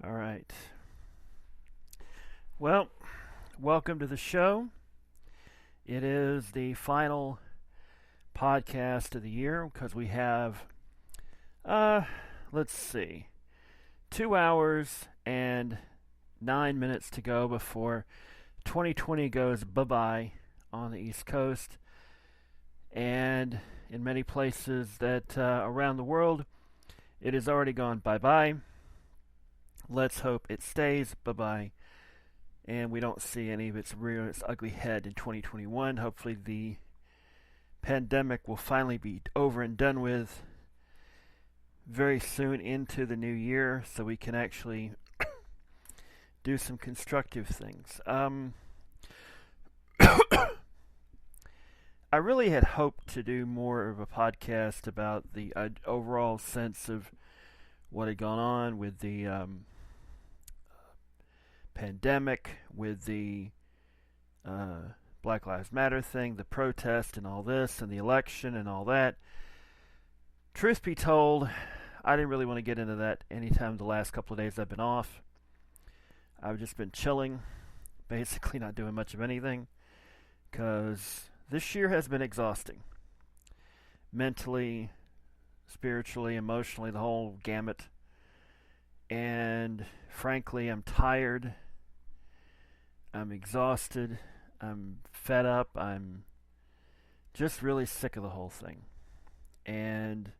All right. Well, welcome to the show. It is the final podcast of the year because we have, uh, let's see, 2 hours and 9 minutes to go before 2020 goes bye bye on the East Coast and in many places that around the world it has already gone bye bye. Let's hope it stays bye bye and we don't see any of its rear its ugly head in 2021. Hopefully the pandemic will finally be over and done with very soon into the new year so we can actually do some constructive things. I really had hoped to do more of a podcast about the overall sense of what had gone on with the pandemic, with the Black Lives Matter thing, the protest and all this, and the election and all that. Truth be told, I didn't really want to get into that anytime the last couple of days I've been off. I've just been chilling, basically not doing much of anything, because this year has been exhausting. Mentally, spiritually, emotionally, the whole gamut. And frankly, I'm tired. I'm exhausted. I'm fed up. I'm just really sick of the whole thing. And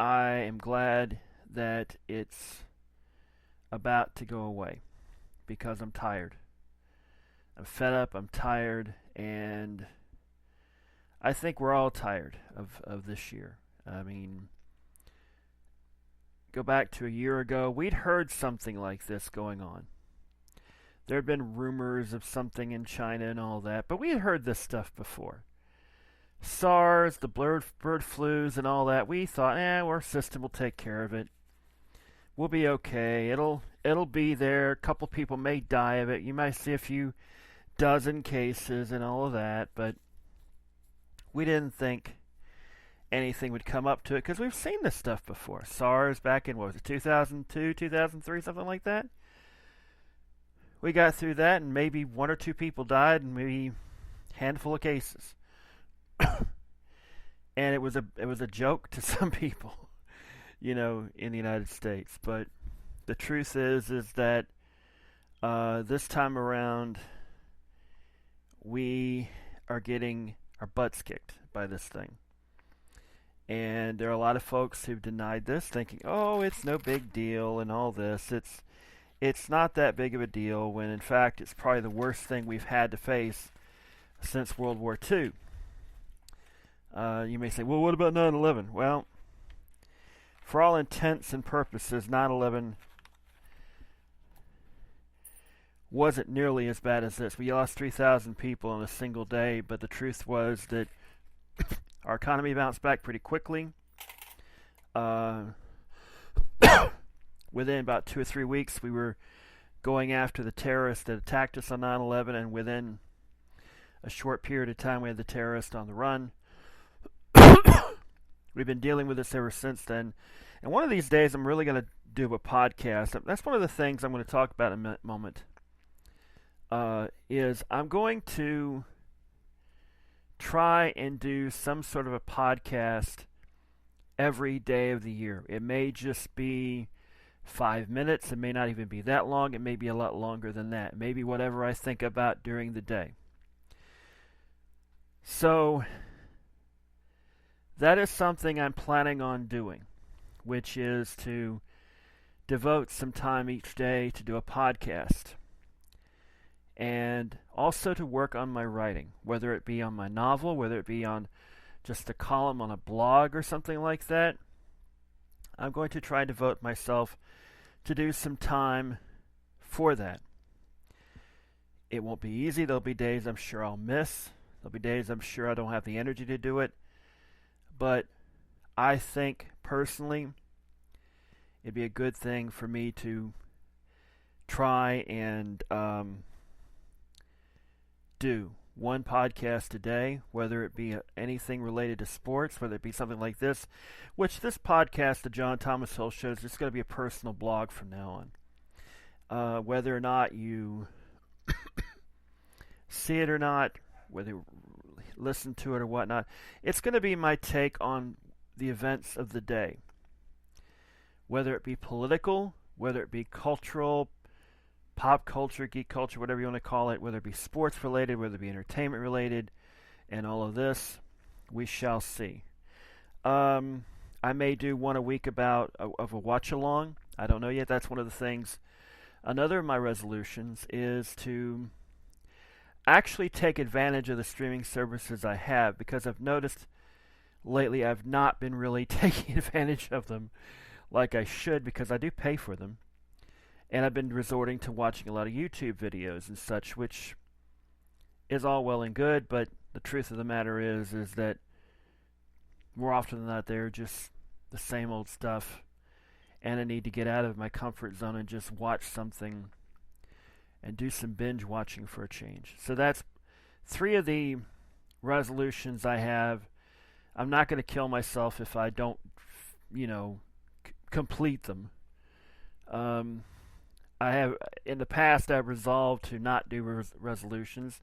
I am glad that it's about to go away because I'm tired. I'm fed up, I'm tired, and I think we're all tired of this year. I mean, go back to a year ago, we'd heard something like this going on. There had been rumors of something in China and all that, but we had heard this stuff before. SARS, the bird flus and all that, we thought, our system will take care of it. We'll be okay. It'll be there. A couple people may die of it. You might see a few dozen cases and all of that, but we didn't think anything would come up to it because we've seen this stuff before. SARS back in, what was it, 2002, 2003, something like that? We got through that and maybe one or two people died and maybe a handful of cases. And it was a joke to some people, in the United States. But the truth is that this time around, we are getting our butts kicked by this thing. And there are a lot of folks who've denied this, thinking, oh, it's no big deal and all this. It's not that big of a deal, when in fact it's probably the worst thing we've had to face since World War II. You may say, well, what about 9/11? Well, for all intents and purposes, 9/11 wasn't nearly as bad as this. We lost 3,000 people in a single day, but the truth was that our economy bounced back pretty quickly. Within about 2 or 3 weeks, we were going after the terrorists that attacked us on 9/11, and within a short period of time, we had the terrorists on the run. We've been dealing with this ever since then. And one of these days, I'm really going to do a podcast. That's one of the things I'm going to talk about in a moment. Is I'm going to try and do some sort of a podcast every day of the year. It may just be 5 minutes. It may not even be that long. It may be a lot longer than that. Maybe whatever I think about during the day. So that is something I'm planning on doing, which is to devote some time each day to do a podcast. And also to work on my writing, whether it be on my novel, whether it be on just a column on a blog or something like that. I'm going to try and devote myself to do some time for that. It won't be easy. There'll be days I'm sure I'll miss. There'll be days I'm sure I don't have the energy to do it. But I think, personally, it'd be a good thing for me to try and do one podcast a day, whether it be anything related to sports, whether it be something like this, which this podcast, the John Thomas Hill Show, is just going to be a personal blog from now on. Whether or not you see it or not, whether you listen to it or whatnot, it's going to be my take on the events of the day. Whether it be political, whether it be cultural, pop culture, geek culture, whatever you want to call it, whether it be sports related, whether it be entertainment related, and all of this, we shall see. I may do one a week of a watch along. I don't know yet. That's one of the things. Another of my resolutions is to actually take advantage of the streaming services I have, because I've noticed lately I've not been really taking advantage of them like I should, because I do pay for them. And I've been resorting to watching a lot of YouTube videos and such, which is all well and good, but the truth of the matter is that more often than not, they're just the same old stuff, and I need to get out of my comfort zone and just watch something and do some binge watching for a change. So that's 3 of the resolutions I have. I'm not going to kill myself if I don't, complete them. I have, in the past, I've resolved to not do resolutions,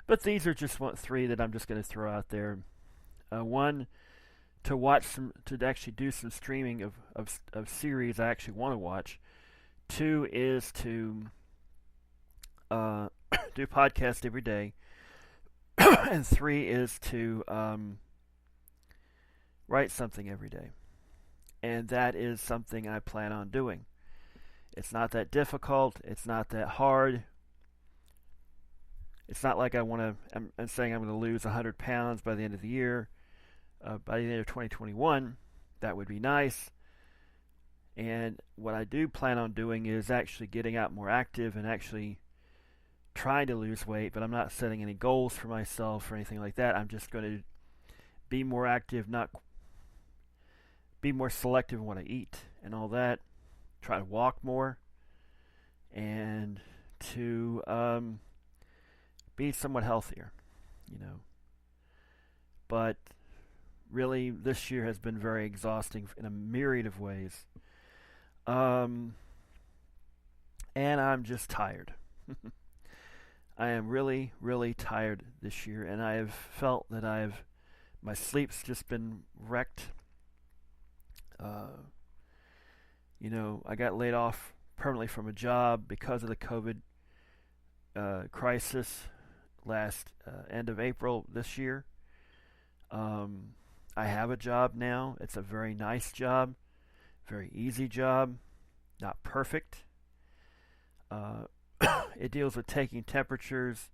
but these are just 3 that I'm just going to throw out there. One, to actually do some streaming of series I actually want to watch. 2 is to do podcast every day. And 3 is to write something every day. And that is something I plan on doing. It's not that difficult. It's not that hard. It's not like I'm saying I'm going to lose 100 pounds by the end of the year. By the end of 2021, that would be nice. And what I do plan on doing is actually getting out more active and actually trying to lose weight, but I'm not setting any goals for myself or anything like that. I'm just going to be more active, be more selective in what I eat and all that. Try to walk more, and to be somewhat healthier, But really, this year has been very exhausting in a myriad of ways. And I'm just tired. I am really, really tired this year, and I have felt that my sleep's just been wrecked. I got laid off permanently from a job because of the COVID crisis last end of April this year. I have a job now. It's a very nice job, very easy job, not perfect. It deals with taking temperatures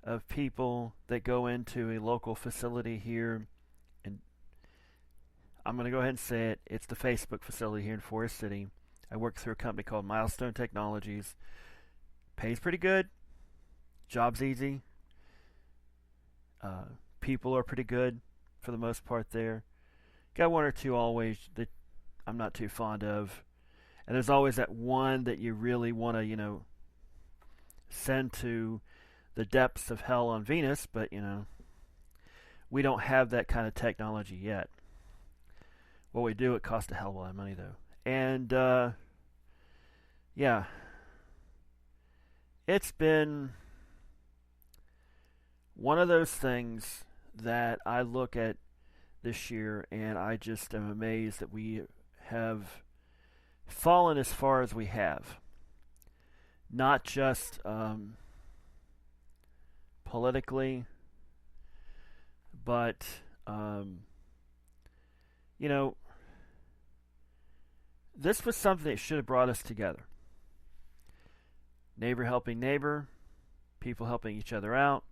of people that go into a local facility here, and I'm going to go ahead and say it. It's the Facebook facility here in Forest City. I work through a company called Milestone Technologies. Pays pretty good. Job's easy. People are pretty good for the most part there. Got 1 or 2 always that I'm not too fond of. And there's always that one that you really want to, send to the depths of hell on Venus, but, we don't have that kind of technology yet. What we do, it costs a hell of a lot of money, though. And, yeah. It's been one of those things that I look at this year, and I just am amazed that we have fallen as far as we have. Not just politically, but, this was something that should have brought us together. Neighbor helping neighbor, people helping each other out,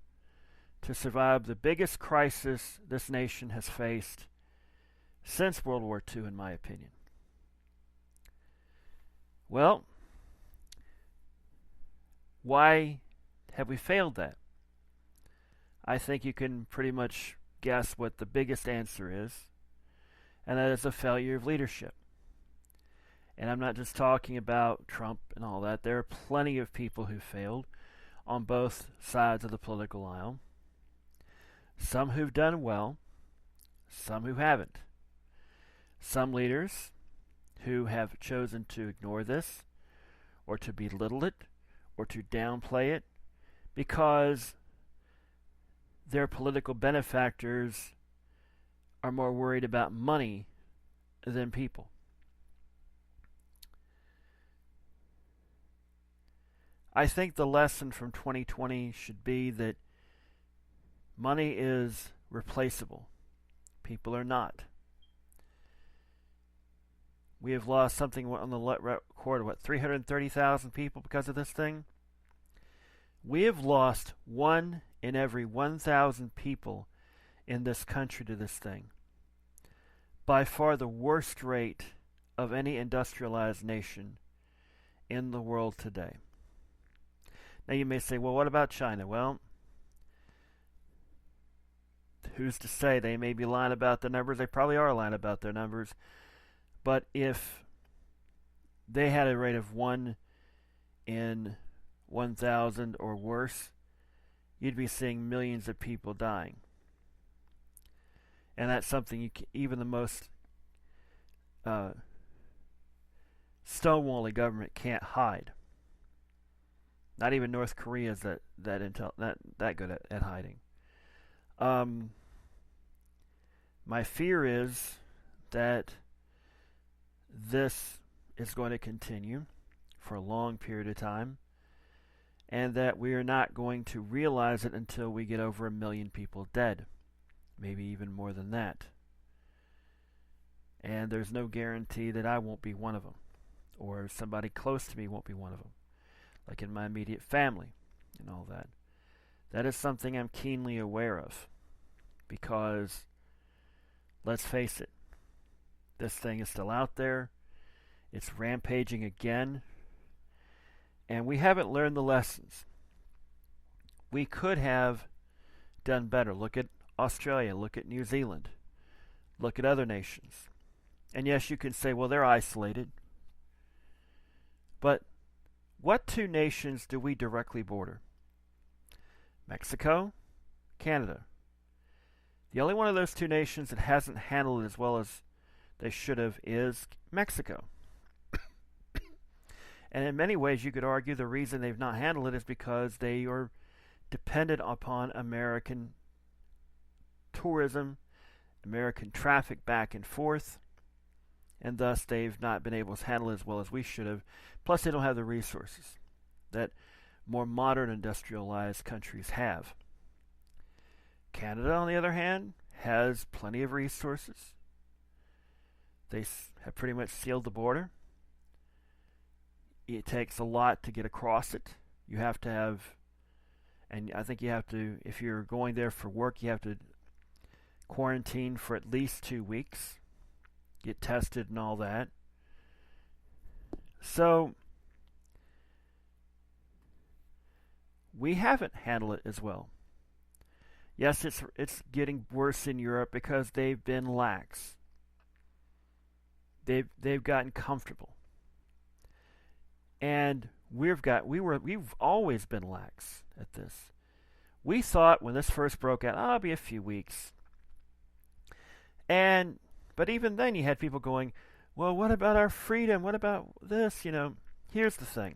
to survive the biggest crisis this nation has faced since World War II, in my opinion. Well, why have we failed that? I think you can pretty much guess what the biggest answer is, and that is a failure of leadership. And I'm not just talking about Trump and all that. There are plenty of people who failed on both sides of the political aisle. Some who've done well, some who haven't. Some leaders who have chosen to ignore this, or to belittle it, or to downplay it, because their political benefactors are more worried about money than people. I think the lesson from 2020 should be that money is replaceable. People are not. We have lost something on the record, 330,000 people because of this thing? We have lost 1 in every 1,000 people in this country to this thing. By far the worst rate of any industrialized nation in the world today. Now you may say, well, what about China? Well, who's to say? They may be lying about the numbers. They probably are lying about their numbers. But if they had a rate of 1 in 1,000 or worse, you'd be seeing millions of people dying. And that's something even the most stonewalling government can't hide. Not even North Korea is that good at hiding. My fear is that this is going to continue for a long period of time, and that we are not going to realize it until we get over 1 million people dead, maybe even more than that. And there's no guarantee that I won't be one of them, or somebody close to me won't be one of them, like in my immediate family and all that. That is something I'm keenly aware of, because let's face it, this thing is still out there. It's rampaging again. And we haven't learned the lessons. We could have done better. Look at Australia. Look at New Zealand. Look at other nations. And yes, you can say, well, they're isolated. But what 2 nations do we directly border? Mexico, Canada. The only one of those 2 nations that hasn't handled it as well as they should have is Mexico. And in many ways, you could argue the reason they've not handled it is because they are dependent upon American tourism, American traffic back and forth, and thus they've not been able to handle it as well as we should have. Plus, they don't have the resources that more modern industrialized countries have. Canada, on the other hand, has plenty of resources. They have pretty much sealed the border. It takes a lot to get across it. You have to have, and I think you have to, if you're going there for work, you have to quarantine for at least 2 weeks, get tested and all that. So, we haven't handled it as well. Yes, it's getting worse in Europe because they've been lax. They've gotten comfortable. And we've always been lax at this. We thought when this first broke out, it'll be a few weeks. But even then you had people going, well, what about our freedom? What about this? Here's the thing.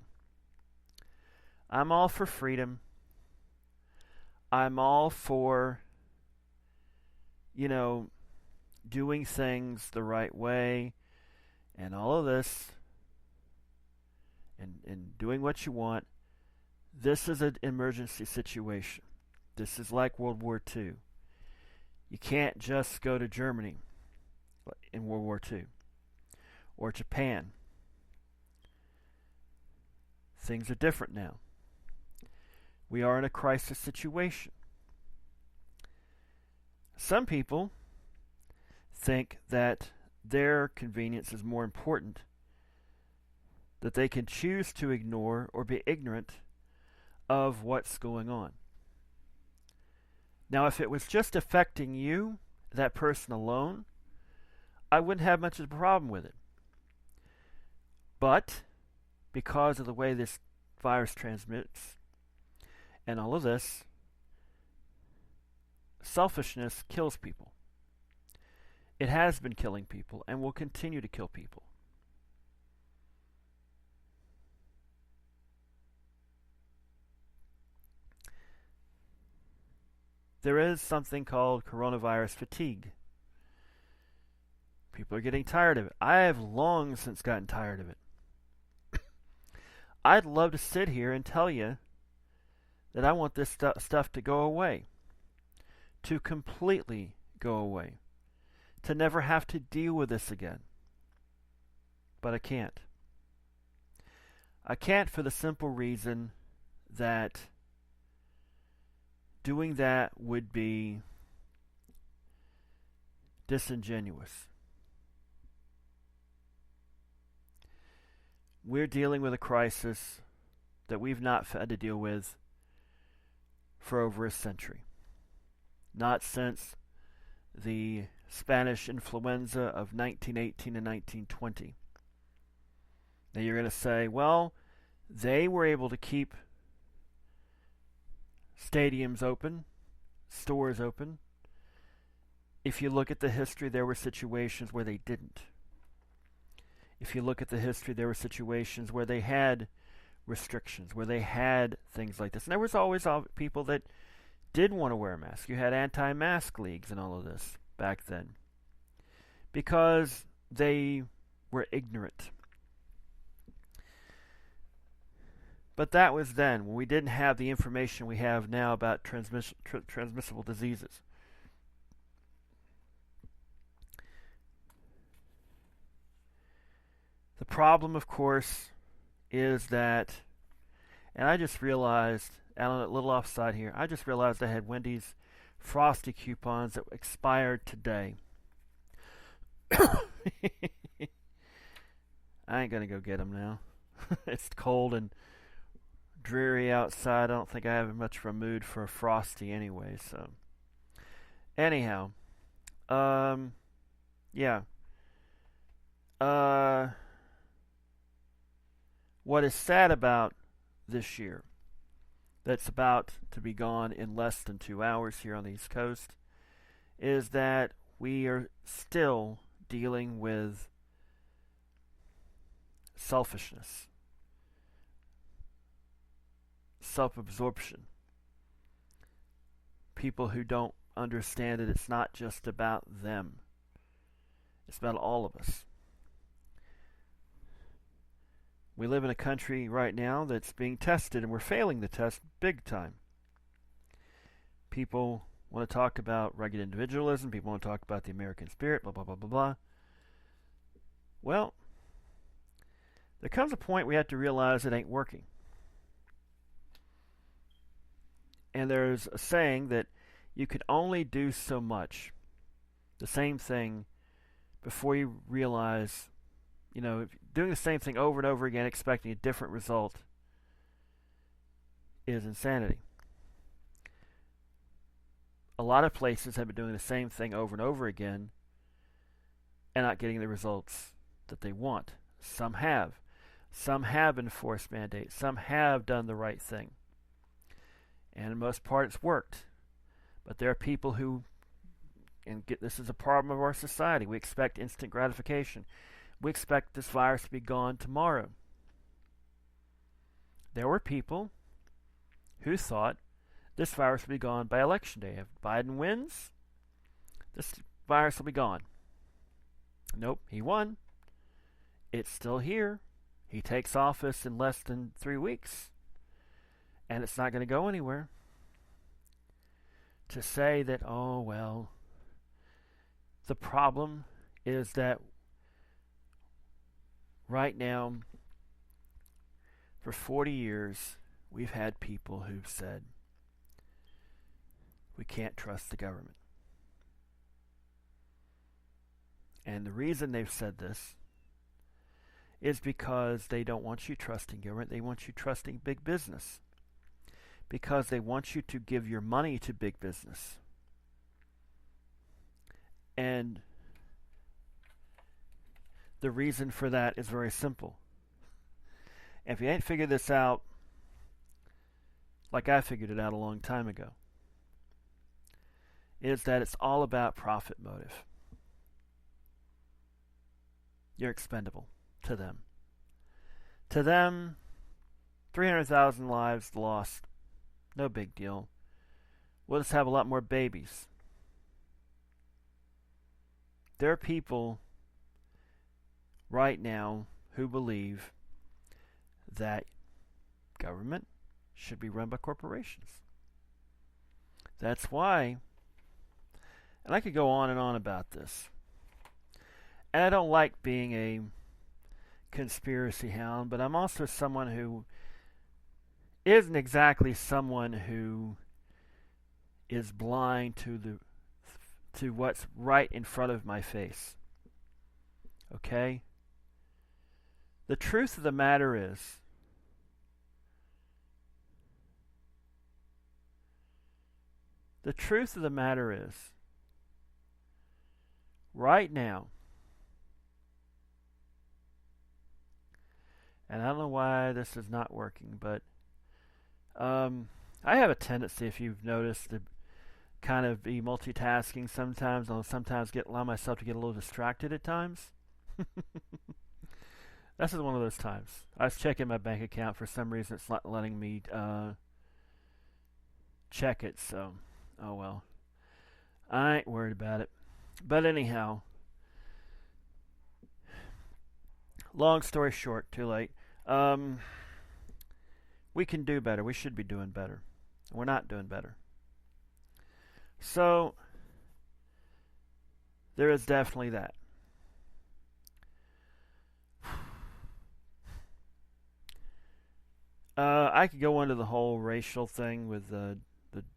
I'm all for freedom. I'm all for, doing things the right way and all of this. And doing what you want. This is an emergency situation. This is like World War II. You can't just go to Germany in World War II or Japan. Things are different now. We are in a crisis situation. Some people think that their convenience is more important, that they can choose to ignore or be ignorant of what's going on. Now, if it was just affecting you, that person alone, I wouldn't have much of a problem with it. But because of the way this virus transmits, and all of this, selfishness kills people. It has been killing people and will continue to kill people. There is something called coronavirus fatigue. People are getting tired of it. I have long since gotten tired of it. I'd love to sit here and tell you that I want this stuff to go away. To completely go away. To never have to deal with this again. But I can't. I can't for the simple reason that doing that would be disingenuous. We're dealing with a crisis that we've not had to deal with for over a century. Not since the Spanish influenza of 1918 and 1920. Now you're going to say, well, they were able to keep stadiums open, stores open. If you look at the history, there were situations where they didn't. If you look at the history, there were situations where they had restrictions, where they had things like this. And there was always people that did want to wear a mask. You had anti-mask leagues and all of this back then because they were ignorant. But that was then, when we didn't have the information we have now about transmissible diseases. The problem, of course, is that, and I just realized, Alan, a little offside here, I just realized I had Wendy's Frosty coupons that expired today. I ain't going to go get them now. It's cold and dreary outside. I don't think I have much of a mood for a Frosty anyway, so. Anyhow. Yeah. What is sad about this year, that's about to be gone in less than 2 hours here on the East Coast, is that we are still dealing with selfishness, self-absorption. People who don't understand that it's not just about them. It's about all of us. We live in a country right now that's being tested, and we're failing the test big time. People want to talk about rugged individualism. People want to talk about the American spirit, blah, blah, blah, blah, blah. Well, there comes a point we have to realize it ain't working. And there's a saying that you can only do so much, the same thing, before you realize, doing the same thing over and over again, expecting a different result, is insanity. A lot of places have been doing the same thing over and over again and not getting the results that they want. Some have. Some have enforced mandates. Some have done the right thing. And in most part, it's worked. But there are people who, this is a problem of our society, we expect instant gratification. We expect this virus to be gone tomorrow. There were people who thought this virus would be gone by election day. If Biden wins, this virus will be gone. Nope, he won. It's still here. He takes office in less than 3 weeks. And it's not going to go anywhere. To say that, oh, well, the problem is that right now, for 40 years, we've had people who've said, we can't trust the government. And the reason they've said this is because they don't want you trusting government. They want you trusting big business. Because they want you to give your money to big business. And the reason for that is very simple. If you ain't figured this out, like I figured it out a long time ago, is that it's all about profit motive. You're expendable to them. To them, 300,000 lives lost. No big deal. We'll just have a lot more babies. There are people right now who believe that government should be run by corporations. That's why, and I could go on and on about this, and I don't like being a conspiracy hound, but I'm also someone who isn't exactly someone who is blind to what's right in front of my face. Okay? The truth of the matter is, right now, and I don't know why this is not working, but I have a tendency, if you've noticed, to kind of be multitasking sometimes. I'll sometimes allow myself to get a little distracted at times. This is one of those times. I was checking my bank account. For some reason, it's not letting me check it, so oh well. I ain't worried about it. But anyhow, long story short, too late. We can do better. We should be doing better. We're not doing better. So, there is definitely that. I could go into the whole racial thing with the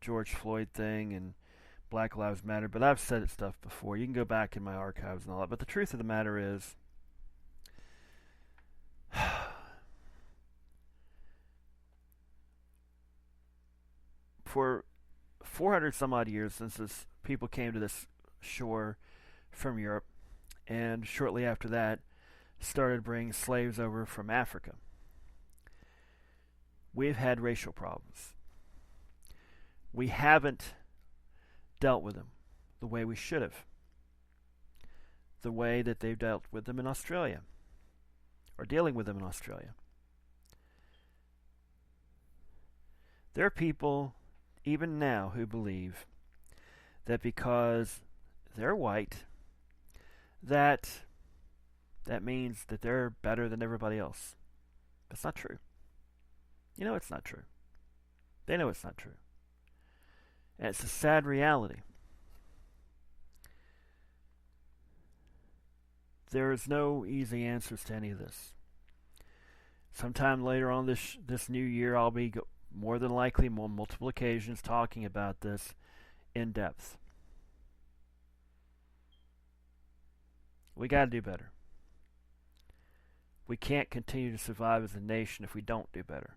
George Floyd thing and Black Lives Matter, but I've said it stuff before. You can go back in my archives and all that. But the truth of the matter is, for 400 some odd years since people came to this shore from Europe, and shortly after that started bringing slaves over from Africa, we've had racial problems. We haven't dealt with them the way we should have. The way that they've dealt with them in Australia, or dealing with them in Australia. There are people even now who believe that because they're white, that means that they're better than everybody else. That's not true. You know it's not true. They know it's not true. And it's a sad reality. There is no easy answers to any of this. Sometime later on this new year, I'll be more than likely on multiple occasions talking about this in depth. We got to do better. We can't continue to survive as a nation if we don't do better.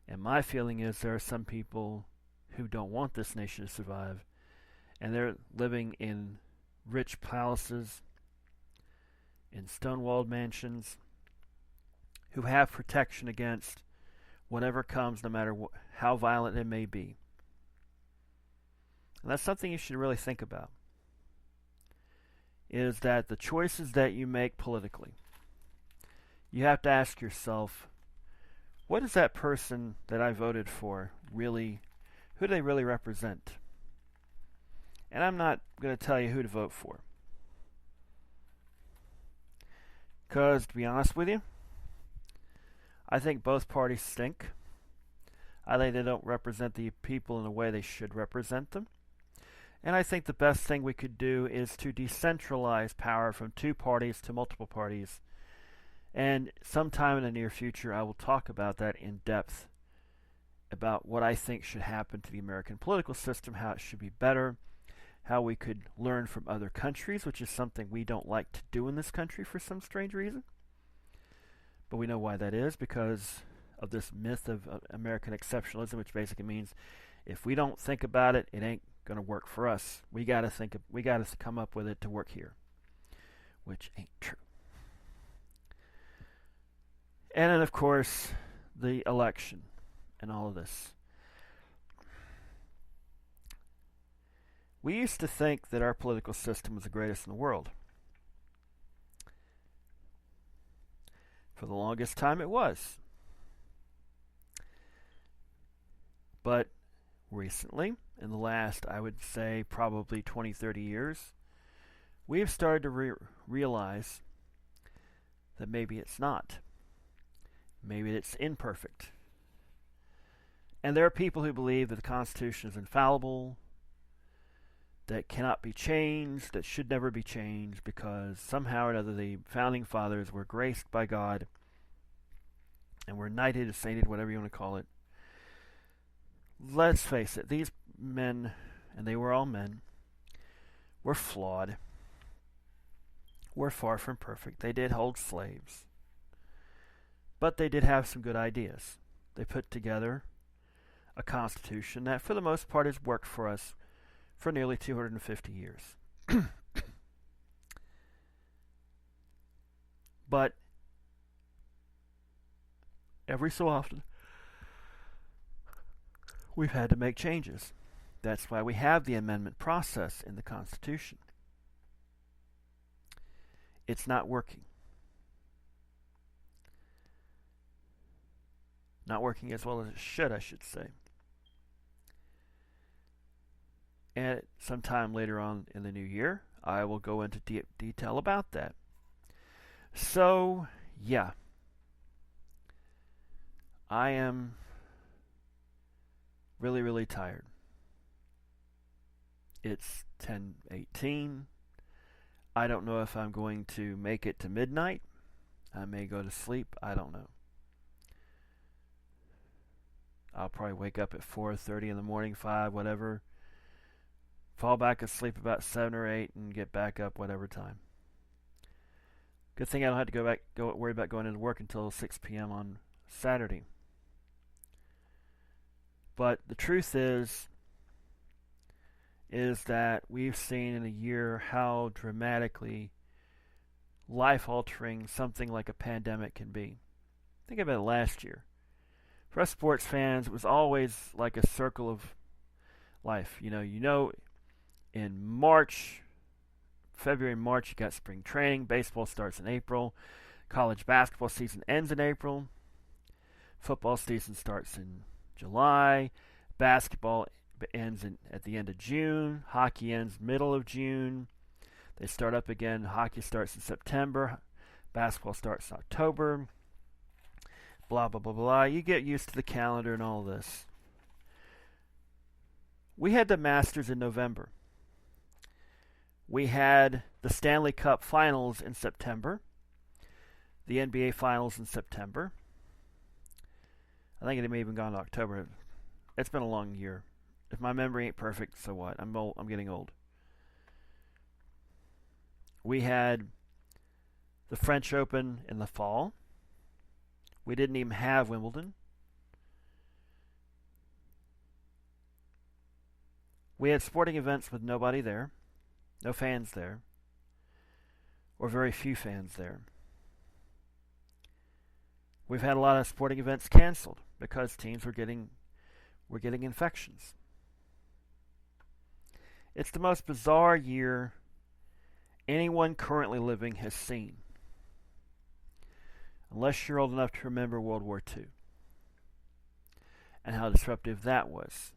And my feeling is there are some people who don't want this nation to survive, and they're living in rich palaces, in stone-walled mansions, who have protection against whatever comes, no matter how violent it may be. And that's something you should really think about, is that the choices that you make politically, you have to ask yourself, what is that person that I voted for really, who do they really represent? And I'm not going to tell you who to vote for. Because, to be honest with you, I think both parties stink. I think they don't represent the people in the way they should represent them. And I think the best thing we could do is to decentralize power from two parties to multiple parties. And sometime in the near future, I will talk about that in depth, about what I think should happen to the American political system, how it should be better, how we could learn from other countries, which is something we don't like to do in this country for some strange reason. But we know why that is, because of this myth of American exceptionalism, which basically means if we don't think about it, it ain't going to work for us. We got to come up with it to work here, which ain't true. And then, of course, the election. and all of this. We used to think that our political system was the greatest in the world. For the longest time it was. But recently, in the last, I would say, probably 20, 30 years, we have started to realize that maybe it's not. Maybe it's imperfect. And there are people who believe that the Constitution is infallible, that cannot be changed, that should never be changed, because somehow or another the Founding Fathers were graced by God and were knighted, sainted, whatever you want to call it. Let's face it, these men, and they were all men, were flawed, were far from perfect. They did hold slaves, but they did have some good ideas. They put together a constitution that for the most part has worked for us for nearly 250 years. But every so often, we've had to make changes. That's why we have the amendment process in the Constitution. It's not working. Not working as well as it should, I should say. And sometime later on in the new year, I will go into detail about that. So, yeah. I am really, really tired. It's 10:18. I don't know if I'm going to make it to midnight. I may go to sleep. I don't know. I'll probably wake up at 4:30 in the morning, 5, whatever. Fall back asleep about 7 or 8 and get back up whatever time. Good thing I don't have to worry about going into work until 6 p.m. on Saturday. But the truth is that we've seen in a year how dramatically life-altering something like a pandemic can be. Think about it last year. For us sports fans, it was always like a circle of life. You know, in March, February and March, you got spring training. Baseball starts in April. College basketball season ends in April. Football season starts in July. Basketball ends at the end of June. Hockey ends middle of June. They start up again. Hockey starts in September. Basketball starts in October. Blah, blah, blah, blah. You get used to the calendar and all this. We had the Masters in November. We had the Stanley Cup Finals in September. The NBA Finals in September. I think it may have even gone to October. It's been a long year. If my memory ain't perfect, so what? I'm old. I'm getting old. We had the French Open in the fall. We didn't even have Wimbledon. We had sporting events with nobody there. No fans there. Or very few fans there. We've had a lot of sporting events canceled because teams were getting infections. It's the most bizarre year anyone currently living has seen. Unless you're old enough to remember World War II. And how disruptive that was.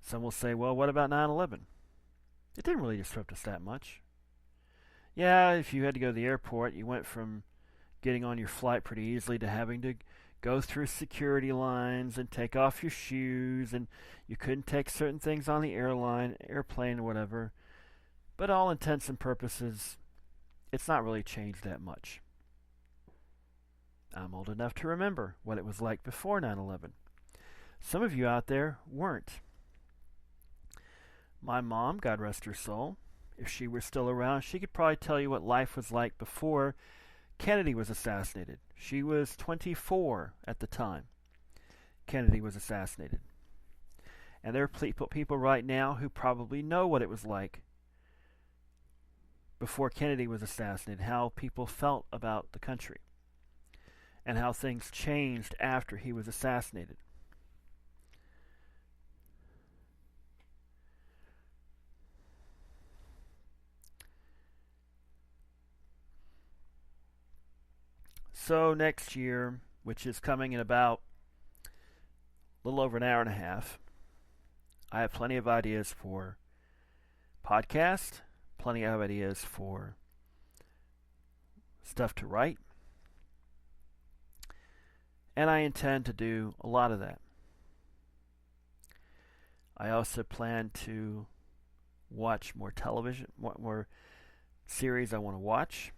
Some will say, well, what about 9/11? It didn't really disrupt us that much. Yeah, if you had to go to the airport, you went from getting on your flight pretty easily to having to go through security lines and take off your shoes, and you couldn't take certain things on the airplane or whatever. But all intents and purposes, it's not really changed that much. I'm old enough to remember what it was like before 9/11. Some of you out there weren't. My mom, God rest her soul, if she were still around, she could probably tell you what life was like before Kennedy was assassinated. She was 24 at the time Kennedy was assassinated. And there are people right now who probably know what it was like before Kennedy was assassinated, how people felt about the country. and how things changed after he was assassinated. So next year, which is coming in about a little over an hour and a half, I have plenty of ideas for podcast, plenty of ideas for stuff to write, and I intend to do a lot of that. I also plan to watch more television, more series I want to watch.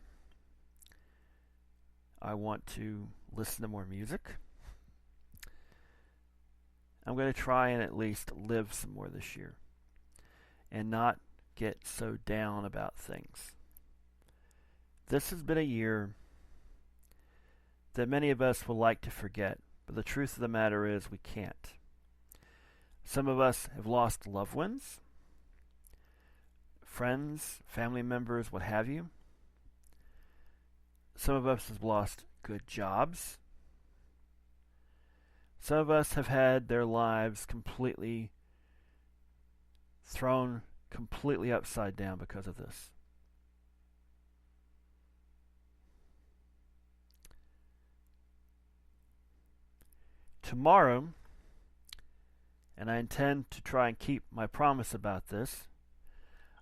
I want to listen to more music. I'm going to try and at least live some more this year and not get so down about things. This has been a year that many of us will like to forget, but the truth of the matter is we can't. Some of us have lost loved ones, friends, family members, what have you. Some of us have lost good jobs. Some of us have had their lives completely thrown completely upside down because of this. Tomorrow, and I intend to try and keep my promise about this,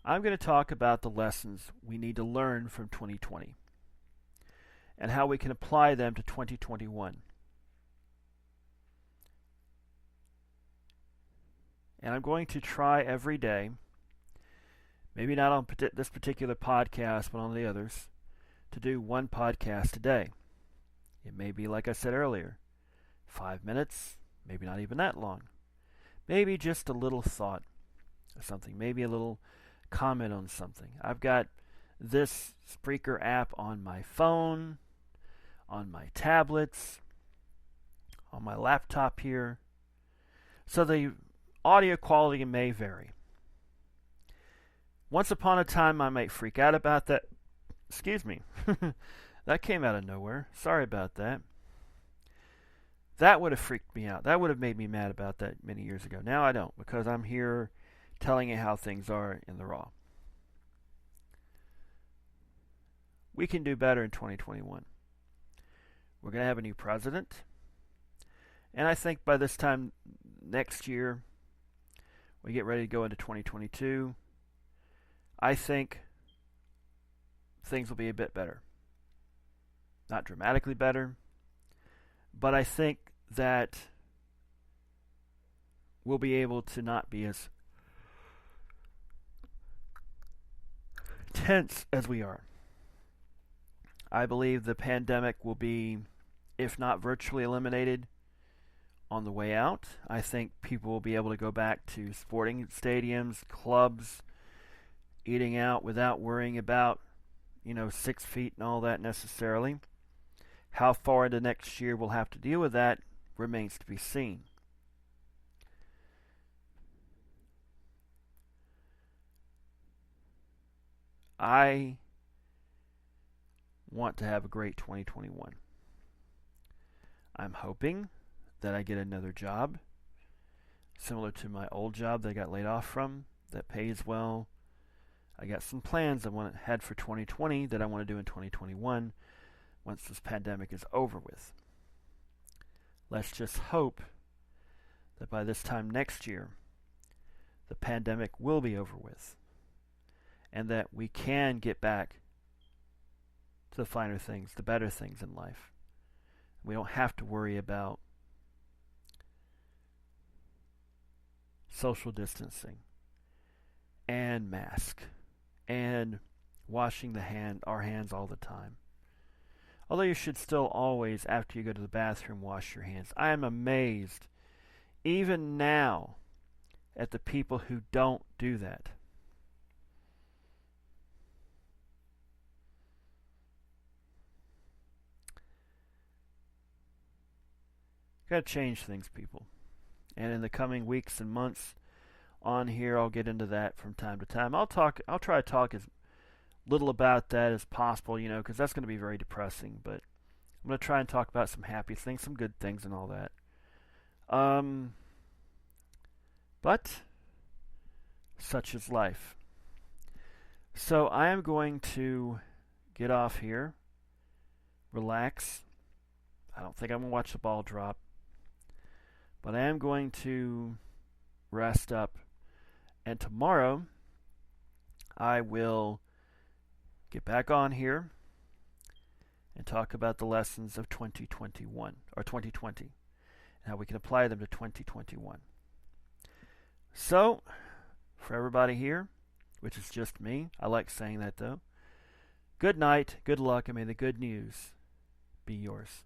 I'm going to talk about the lessons we need to learn from 2020 and how we can apply them to 2021. And I'm going to try every day, maybe not on this particular podcast, but on the others, to do one podcast a day. It may be, like I said earlier, 5 minutes, maybe not even that long. Maybe just a little thought or something, maybe a little comment on something. I've got this Spreaker app on my phone, on my tablets, on my laptop here. So the audio quality may vary. Once upon a time, I might freak out about that. Excuse me. That came out of nowhere. Sorry about that. That would have freaked me out. That would have made me mad about that many years ago. Now I don't, because I'm here telling you how things are in the raw. We can do better in 2021. We're going to have a new president. And I think by this time next year, we get ready to go into 2022, I think things will be a bit better. Not dramatically better, but I think that we'll be able to not be as tense as we are. I believe the pandemic will be, if not virtually eliminated, on the way out. I think people will be able to go back to sporting stadiums, clubs, eating out without worrying about, 6 feet and all that necessarily. How far into next year we'll have to deal with that remains to be seen. I want to have a great 2021. I'm hoping that I get another job similar to my old job that I got laid off from, that pays well. I got some plans I had for 2020 that I want to do in 2021 once this pandemic is over with. Let's just hope that by this time next year, the pandemic will be over with and that we can get back to the finer things, the better things in life. We don't have to worry about social distancing and mask and washing our hands all the time. Although you should still always, after you go to the bathroom, wash your hands. I am amazed, even now, at the people who don't do that. Got to change things, people. And in the coming weeks and months on here, I'll get into that from time to time. I'll try to talk as little about that as possible, because that's going to be very depressing. But I'm going to try and talk about some happy things, some good things, and all that. But such is life. So I am going to get off here, relax. I don't think I'm going to watch the ball drop, but I am going to rest up. And tomorrow, I will get back on here and talk about the lessons of 2021 or 2020 and how we can apply them to 2021. So, for everybody here, which is just me, I like saying that though, good night, good luck, and may the good news be yours.